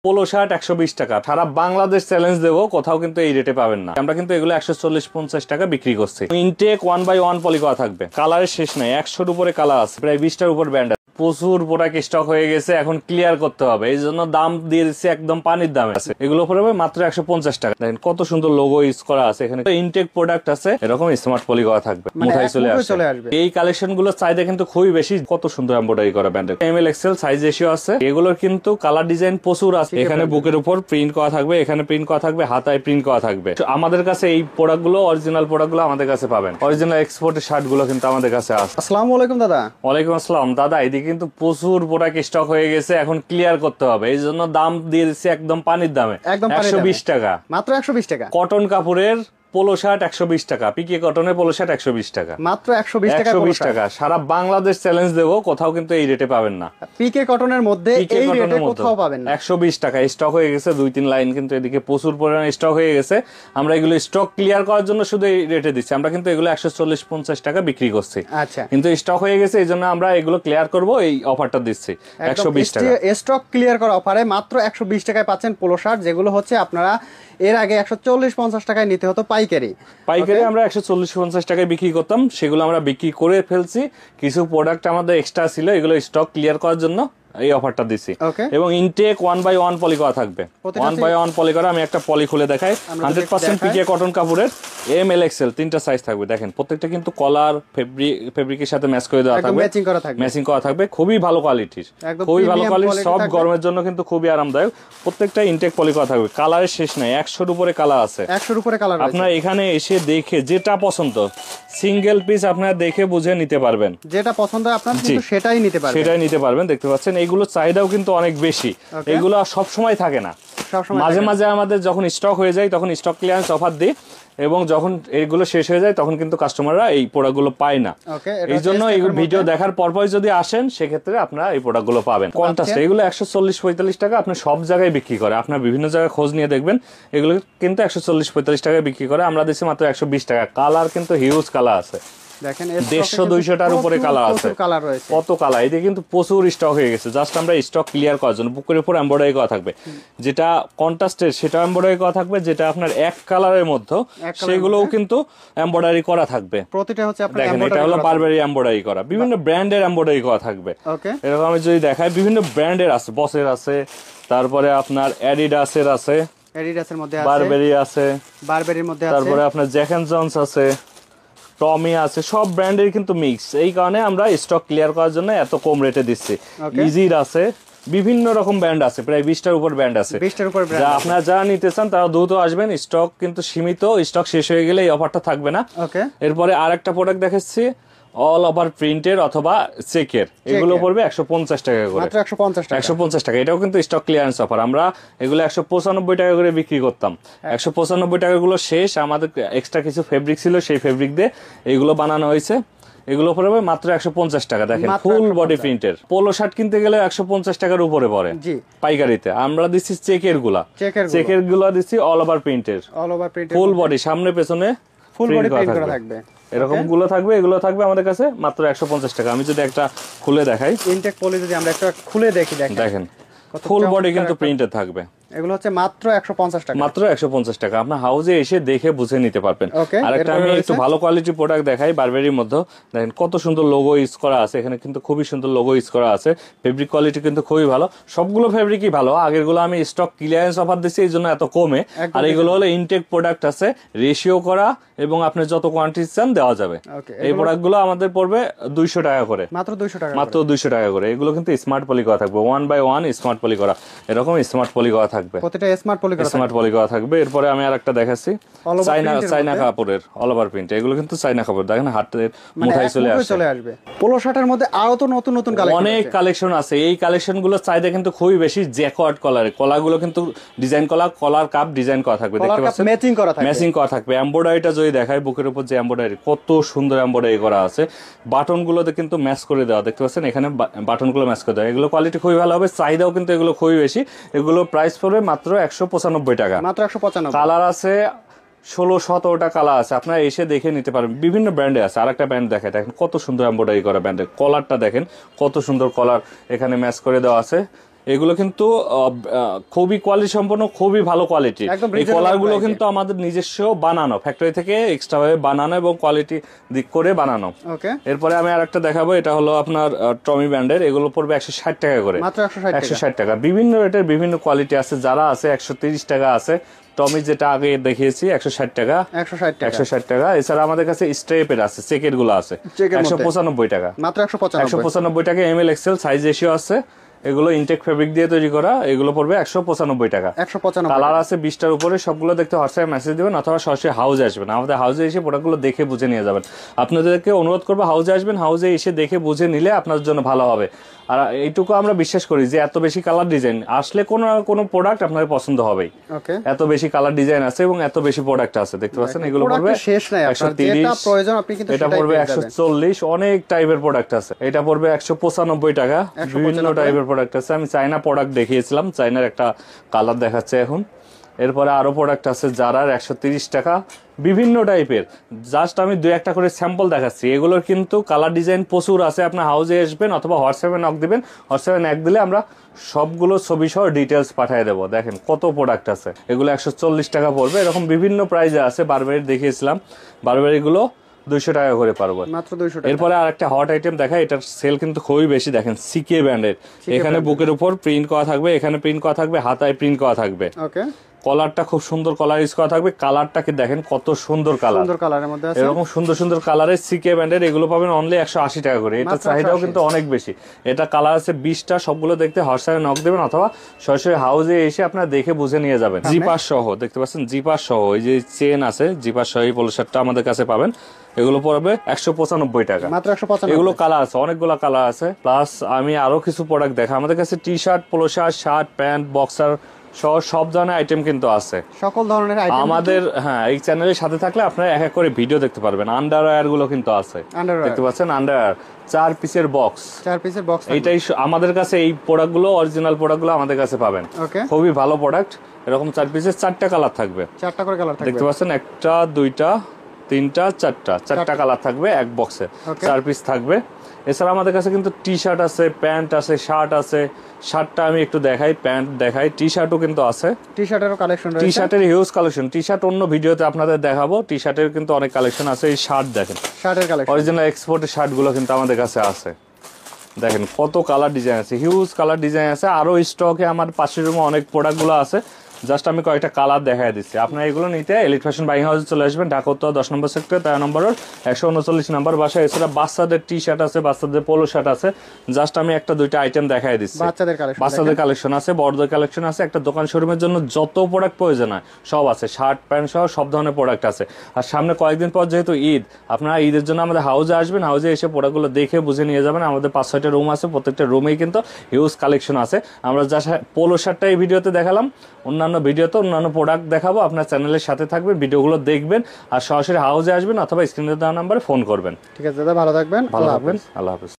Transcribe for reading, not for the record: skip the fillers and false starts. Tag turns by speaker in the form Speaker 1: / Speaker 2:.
Speaker 1: Polo shirt 120 টাকা, সারা Bangladesh challenge দেবো, কোথাও কিন্তু এই রেটে পাবেন না। আমরা কিন্তু এগুলো 140-50 টাকা বিক্রি করছি। ইনটেক 1/1 পলি করা থাকবে, কালারের শেষ নাই, 100-র উপরে কালার আছে, প্রায় 20টার উপর ব্র্যান্ড আছে। প্রচুর প্রোডাক্ট স্টক হয়ে গেছে, এখন ক্লিয়ার করতে হবে, এই জন্য দাম দিয়ে দিচ্ছি একদম পানির দামে আছে। এগুলো পড়বে মাত্র 150 টাকা। দেখেন কত সুন্দর লোগো ইউজ করা আছে, এখানে ইনটেক প্রোডাক্ট আছে, এরকম স্মার্ট পলি করা থাকবে, মুঠাই চলে আসবে। এই কালেকশন গুলো চাহিদা কিন্তু খুবই বেশি, কত সুন্দর এমব্রয়ডারি করা ব্র্যান্ডের। এমএল এক্সেল সাইজ রেশিও আছে, এগুলোর কিন্তু কালার ডিজাইন প্রচুর আছে। এখানে বুকের উপর প্রিন্ট করা থাকবে, এখানে প্রিন্ট করা থাকবে, হাতায় প্রিন্ট করা থাকবে। আমাদের কাছে এই প্রোডাক্ট গুলো, অরিজিনাল প্রোডাক্ট গুলো আমাদের কাছে পাবেন। অরিজিনাল এক্সপোর্টের শার্ট গুলো কিন্তু আমাদের কাছে আছে।
Speaker 2: আসসালামু আলাইকুম দাদা।
Speaker 1: ওয়ালাইকুম আসসালাম দাদা। এদিকে কিন্তু প্রচুর প্রোডাক্ট স্টক হয়ে গেছে, এখন ক্লিয়ার করতে হবে, এই জন্য দাম দিয়ে দিচ্ছি একদম পানির দামে, 120 টাকা,
Speaker 2: মাত্র 120 টাকা।
Speaker 1: কটন কাপড়ের পোলো শার্ট 120 টাকা, পিকে কটনের পোলো শার্ট 120 টাকা,
Speaker 2: মাত্র 120 টাকা।
Speaker 1: 120 টাকা, সারা বাংলাদেশ চ্যালেঞ্জ দেবো, কোথাও কিন্তু এই রেটে পাবেন না।
Speaker 2: পিকে কটনের মধ্যে এই রেটে কোথাও পাবেন না।
Speaker 1: 120 টাকা স্টক হয়ে গেছে, 2-3 লাইন কিন্তু এদিকে প্রচুর পরিমাণে স্টক হয়ে গেছে। আমরা এগুলো স্টক ক্লিয়ার করার জন্য শুধু এই রেটে দিচ্ছি। আমরা কিন্তু এগুলো 140-50 টাকা বিক্রি করছি।
Speaker 2: আচ্ছা,
Speaker 1: কিন্তু স্টক হয়ে গেছে, এই জন্য আমরা এগুলো ক্লিয়ার করব, এই অফারটা দিচ্ছি 120 টাকা।
Speaker 2: স্টক ক্লিয়ার করা অফারে মাত্র 120 টাকায় পাচ্ছেন পোলো শার্ট, যেগুলো হচ্ছে আপনারা এর আগে 140-50 টাকায় নিতে হতো পাইকারি।
Speaker 1: আমরা 140-50 টাকায় বিক্রি করতাম, সেগুলো আমরা বিক্রি করে ফেলছি। কিছু প্রোডাক্ট আমাদের এক্সট্রা ছিল, এগুলো স্টক ক্লিয়ার করার জন্য এই অফারটা দিছি। এবং ইনটেক 1/1 পলি করা থাকবে, 1/1 পলি করা। আমি একটা পলি খুলে দেখাই, 100% পিকে কটন কাপড়ের, এমএল এক্সেল 3টা সাইজ থাকবে। দেখেন প্রত্যেকটা কিন্তু কলার ফেব্রিকের সাথে ম্যাচ করে দেওয়া থাকবে, ম্যাচিং করা থাকবে, খুবই ভালো কোয়ালিটির, খুবই ভালো কোয়ালিটি। সব গরমের জন্য কিন্তু খুবই আরামদায়ক। প্রত্যেকটা ইনটেক পলি করা থাকবে, কালারের শেষ নাই, 100-র উপরে কালার আছে,
Speaker 2: 100-র উপরে কালার।
Speaker 1: আপনারা এখানে এসে দেখে যেটা পছন্দ, সিঙ্গেল পিস আপনারা দেখে বুঝে নিতে পারবেন,
Speaker 2: যেটা পছন্দ আপনার কিন্তু সেটাই নিতে পারবেন। দেখতে পাচ্ছেন এইগুলো চাহিদাও কিন্তু অনেক বেশি, এগুলো সব সময় থাকে না, মাঝে মাঝে আমাদের যখন স্টক হয়ে যায় তখন স্টক ক্লিয়ারেন্স অফার দিই, এবং যখন এইগুলো শেষ হয়ে যায় তখন কিন্তু কাস্টমাররা এই প্রোডাক্টগুলো পায় না। এই জন্য এই ভিডিও দেখার পরপর যদি আসেন, সেক্ষেত্রে আপনারা এই প্রোডাক্টগুলো পাবেন। কন্ট্রাস্ট এগুলো 140-45 টাকা, আপনি সব জায়গায় বিক্রি করে, আপনার বিভিন্ন জায়গায় খোঁজ নিয়ে দেখবেন, এগুলো কিন্তু 140-45 টাকায় বিক্রি করে। আমরা দিচ্ছি মাত্র 120 টাকা। কালার কিন্তু হিউজ কালার আছে, দেখেন 150-200টার উপরে কালার আছে, কত কালার। এদিকে কিন্তু প্রচুর স্টক হয়ে গেছে, জাস্ট আমরা স্টক ক্লিয়ার করার জন্য। বুকের উপর এমব্রয়ডারি করা থাকবে, যেটা কন্ট্রাস্টের সেটা এমব্রয়ডারি করা থাকবে, যেটা আপনার এক কালারের মধ্যে সেগুলোও কিন্তু এমব্রয়ডারি করা থাকবে। প্রতিটা হচ্ছে আপনার,
Speaker 1: দেখেন এটা হলো বারবেরি এমব্রয়ডারি করা, বিভিন্ন ব্র্যান্ডের এমব্রয়ডারি করা থাকবে। এরকম আমি যদি দেখাই, বিভিন্ন ব্র্যান্ডের আছে, বসের আছে, তারপরে আপনার অ্যাডিডাসের আছে,
Speaker 2: অ্যাডিডাসের মধ্যে
Speaker 1: বারবেরি আছে,
Speaker 2: বারবেরির মধ্যে আছে,
Speaker 1: তারপরে আপনার জ্যাক এন্ড জনস আছে, টমি আছে, সব ব্র্যান্ডের কিন্তু মিক্স। এই কারণে আমরা স্টক ক্লিয়ার করার জন্য এত কম রেটে দিচ্ছি। ইজির আছে, বিভিন্ন রকম ব্র্যান্ড আছে, প্রায় 20টার উপর ব্র্যান্ড আছে। আপনারা যারা নিতে চান তারা দ্রুত আসবেন, স্টক কিন্তু সীমিত, স্টক শেষ হয়ে গেলে এই অফারটা থাকবে না। এরপরে আরেকটা প্রোডাক্ট দেখাচ্ছি, অল ওভার প্রিন্টের অথবা চেকের, এগুলো পড়বে 150 টাকা করে, 150 টাকা। এটাও কিন্তু স্টক ক্লিয়ারেন্স অফার। আমরা এগুলো 195 টাকা করে বিক্রি করতাম, 195 টাকা গুলো শেষ। আমাদের এক্সট্রা কিছু ফেব্রিক ছিল, সেই ফেব্রিক দিয়ে এগুলো বানানো হয়েছে। এগুলো পড়বে মাত্র 150 টাকা। দেখেন ফুল বডি প্রিন্টের পোলো শার্ট কিনতে গেলে 150 টাকার উপরে পড়ে পাইকারিতে। আমরা দিচ্ছি চেকের গুলা দিচ্ছি অল ওভার প্রিন্টের, ফুল বডি, সামনে পেছনে ফুল বডি প্রিন্ট করা থাকবে, এরকম গুলো থাকবে। এগুলো থাকবে আমাদের কাছে মাত্র 150 টাকা। আমি যদি একটা খুলে দেখাই,
Speaker 2: ইনটেক পলি যদি আমরা একটা খুলে দেখেন
Speaker 1: ফুল বডি কিন্তু প্রিন্টেড থাকবে।
Speaker 2: এগুলো হচ্ছে মাত্র 150 টাকা,
Speaker 1: মাত্র 150 টাকা। আপনার হাউসে এসে দেখে বুঝে নিতে পারবেন। আর একটা আমি একটু ভালো কোয়ালিটি প্রোডাক্ট দেখাই, বারবেরির মধ্যে দেখেন কত সুন্দর লোগো ইউজ করা আছে, এখানে কিন্তু খুবই সুন্দর লোগো ইউজ করা আছে। ফেব্রিক কোয়ালিটি কিন্তু খুবই ভালো, সবগুলো ফেব্রিকই ভালো। আগের গুলো আমি স্টক ক্লিয়ারেন্স অফার দিচ্ছি, এই জন্য এত কমে। আর এগুলো হলো ইনটেক প্রোডাক্ট আছে, রেশিও করা, এবং আপনি যত কোয়ান্টিটি চান দেওয়া যাবে। এই প্রোডাক্ট গুলো আমাদের পড়বে 200 টাকা করে, মাত্র 200 টাকা করে। এগুলো কিন্তু স্মার্ট পলি করা থাকবে, 1/1 স্মার্ট পলি করা, এরকম স্মার্ট পলি করা থাকবে, প্রতিটা স্মার্ট পলি করা থাকবে। এরপরে আমি আরেকটা দেখাচ্ছি, চাইনা কাপড়ের অল ওভার প্রিন্ট। এগুলো কিন্তু চাইনা কাপড়, দেখেন হাতের মুঠাই চলে আসবে।
Speaker 2: পোলো শার্টের মধ্যে আরো তো নতুন নতুন
Speaker 1: অনেক কালেকশন আছে। এই কালেকশন গুলো চাহিদা কিন্তু খুবই বেশি। জ্যাকওয়ার্ড কলারের, কলাগুলো কিন্তু ডিজাইন কলার কাপ ডিজাইন করা থাকবে, দেখতে পাচ্ছেন, ম্যাচিং করা থাকবে। এমব্রয়ডারিটা যদি দেখায়, বুকের উপর যে এমব্রয়ডারি, কত সুন্দর এমব্রয়ডারি করা আছে। বাটন গুলোতে কিন্তু ম্যাচ করে দেওয়া, দেখতে পাচ্ছেন, এখানে বাটন গুলো ম্যাচ করে দেওয়া। এগুলো কোয়ালিটি খুবই ভালো হবে, চাহিদাও কিন্তু এগুলো খুবই বেশি। এগুলো প্রাইস পড়বে মাত্র 195 টাকা, মাত্র 195। কালার আছে 16-17টা কালার আছে, আপনারা এসে দেখে নিতে পারবেন। বিভিন্ন ব্র্যান্ডে আছে। আরেকটা ব্র্যান্ড দেখেন, কত সুন্দর এমব্রয়ডারি করা ব্র্যান্ডের কলারটা, দেখেন কত সুন্দর কলার এখানে ম্যাচ করে দেওয়া আছে। এগুলো কিন্তু খুবই কোয়ালিটি সম্পন্ন, খুবই ভালো কোয়ালিটি। এই কলারগুলো কিন্তু আমাদের নিজস্ব বানানো, ফ্যাক্টরি থেকে এক্সট্রা ভাবে বানানো এবং কোয়ালিটি দিক করে বানানো। এরপরে আমি আরেকটা দেখাবো, এটা হলো আপনার টমি ব্র্যান্ডের। এগুলো পড়বে 160 টাকা করে,
Speaker 2: মাত্র
Speaker 1: 160 টাকা। বিভিন্ন রেটের বিভিন্ন কোয়ালিটি আছে, যারা আছে 130 টাকা আছে। টমি যেটা আগে দেখিয়েছি 160 টাকা, 160 টাকা। এছাড়া আমাদের কাছে স্ট্রেপের আছে, চেকের গুলো আছে 195 টাকা,
Speaker 2: মাত্র
Speaker 1: 195 টাকা। এমএল এক্সেল সাইজ রেশিও আছে। এগুলো ইনটেক ফেব্রিক দিয়ে তৈরি করা, এগুলো পড়বে 195 টাকা। কালার আছে 20টার উপরে, সবগুলো দেখতে হোয়াটসঅ্যাপে মেসেজ দিবেন অথবা সরাসরি হাউসে আসবেন। আমাদের হাউসে এসে প্রোডাক্টগুলো দেখে বুঝে নিয়ে যাবেন। আপনাদেরকে অনুরোধ করবো হাউসে আসবেন, হাউসে এসে দেখে বুঝে নিলে আপনার জন্য ভালো হবে। আর এইটুকু আমরা বিশ্বাস করি যে এত বেশি কালার ডিজাইন আসলে কোনো প্রোডাক্ট আপনার পছন্দ হবেই। এত বেশি কালার ডিজাইন আছে এবং এত বেশি প্রোডাক্ট আছে, দেখতে পাচ্ছেন। এগুলো পড়বে 130, এটা পড়বে 140, অনেক টাইপের প্রোডাক্ট আছে। এটা পড়বে 195 টাকা। বিভিন্ন টাইপের প্রোডাক্ট আছে। আমি চাইনা প্রোডাক্ট দেখিয়েছিলাম, চাইনার একটা কালার দেখাচ্ছে এখন। এরপরে আরো প্রোডাক্ট আছে যারার 130 টাকা, বিভিন্ন টাইপের। জাস্ট আমি 2-1টা করে স্যাম্পল দেখাচ্ছি। এগুলোর কিন্তু কালার ডিজাইন প্রচুর আছে। আপনার হাউসে আসবেন অথবা হোয়াটসঅ্যাপে নক দিবেন, হোয়াটসঅ্যাপে নক দিলে আমরা সবগুলো ছবি সহ ডিটেলস পাঠিয়ে দেবো। দেখেন কত প্রোডাক্ট আছে। এগুলো 140 টাকা পড়বে। এরকম বিভিন্ন প্রাইজে আছে। বারবারি দেখিয়েছিলাম, বারবারিগুলো 200 টাকা করে পারবো, মাত্র 200 টাকা। এরপরে আরেকটা হট আইটেম দেখা, এটার সেল কিন্তু খুবই বেশি। দেখেন সিকে ব্র্যান্ডের, এখানে বুকের উপর প্রিন্ট করা থাকবে, এখানে প্রিন্ট করা থাকবে, হাতায় প্রিন্ট করা থাকবে। কলারটা খুব সুন্দর কলার ইউজ করা থাকবে। কালারটাকে দেখেন কত সুন্দর কালার, এরকম সুন্দর সুন্দর কালারের সিকে ব্র্যান্ডের। এগুলো পাবেন অনলি 180 টাকা করে। এটা চাহিদাও কিন্তু অনেক বেশি। এটা কালার আছে 20টা, সবগুলো দেখতে হোয়াটসঅ্যাপে নক দেবেন অথবা সরাসরি হাউসে এসে আপনারা দেখে বুঝে নিয়ে যাবেন। জিপার সহ দেখতে পাচ্ছেন, জিপার সহ এই যে চেন আছে, জিপার সহ এই পোলো শার্টটা আমাদের কাছে পাবেন। এগুলো পড়বে 195 টাকা, মাত্র 195। এগুলো কালার আছে, অনেকগুলো কালার আছে। প্লাস আমি আরো কিছু প্রোডাক্ট দেখা, আমাদের কাছে T shirt, polo shirt, shirt, pant, boxer সহ সব ধরনের আইটেম কিন্তু আছে, সকল ধরনের আইটেম আমাদের। হ্যাঁ, এই চ্যানেলের সাথে থাকলে আপনারা এক এক করে ভিডিও দেখতে পারবেন। আন্ডারওয়্যার গুলো কিন্তু আছে, দেখতে পাচ্ছেন। আন্ডারওয়্যার 4 পিসের বক্স, এইটাই আমাদের কাছে। এই প্রোডাক্ট গুলো, অরিজিনাল প্রোডাক্ট গুলো আমাদের কাছে পাবেন। খুবই ভালো প্রোডাক্ট। এরকম 4 পিসের 4টা কালার থাকবে, 4টা করে কালার থাকবে, দেখতে পাচ্ছেন। 1টা 2টা 3টা 4টা কালার থাকবে এক বক্সে, 4 পিস থাকবে। এছাড়া আমাদের কাছে কিন্তু টি শার্ট আছে, প্যান্ট আছে, শার্ট আছে। শার্টটা আমি একটু দেখাই, প্যান্ট দেখাই, টি শার্টও কিন্তু আছে। টি শার্টেরও কালেকশন রয়েছে, টি শার্টের হিউজ কালেকশন। টি শার্ট অন্য ভিডিওতে আপনাদের দেখাবো। টি শার্টের কিন্তু অনেক কালেকশন আছে। এই শার্ট দেখেন, শার্টের কালেকশন অরিজিনাল এক্সপোর্টের শার্ট গুলো কিন্তু আমাদের কাছে আছে। দেখেন কত কালার ডিজাইন আছে, হিউজ কালার ডিজাইন আছে। আরো স্টকে আমার পাশের রুমে অনেক প্রোডাক্ট গুলো আছে। জাস্ট আমি কয়েকটা কালার দেখাই দিচ্ছি। আপনারা এগুলো নিতে এলিট ফ্যাশন বাইং হাউসে চলে আসবেন, ঢাকা উত্তর 10 নম্বর সেক্টর 13 নম্বর 139 নম্বর বাসা। এছাড়া বাচ্চাদের টি শার্ট আছে, বাচ্চাদের পোলো শার্ট আছে। জাস্ট আমি 1-2টা আইটেম দেখাই দিচ্ছি। বাচ্চাদের কালেকশন আছে, বড়দের কালেকশন আছে। একটা দোকান শোরুমের জন্য যত প্রোডাক্ট প্রয়োজন হয় সব আছে, শার্ট প্যান্ট সহ সব ধরনের প্রোডাক্ট আছে। আর সামনে কয়েকদিন পর যেহেতু ঈদ, আপনারা ঈদের জন্য আমাদের হাউসে আসবেন, হাউসে এসে প্রোডাক্টগুলো দেখে বুঝে নিয়ে যাবেন। আমাদের 5-6টা রুম আছে, প্রত্যেকটা রুমেই কিন্তু হিউজ কালেকশন আছে। আমরা যা পোলো শার্টটা এই ভিডিওতে দেখালাম, অন্যান্য ভিডিওতে অন্যান্য প্রোডাক্ট দেখাবো। আপনার চ্যানেলের সাথে থাকবেন, ভিডিওগুলো দেখবেন আর সরাসরি হাউসে আসবেন অথবা স্ক্রিনে দেওয়া নাম্বারে ফোন করবেন। ঠিক আছে দাদা, ভালো থাকবেন, আল্লাহ হাফেজ।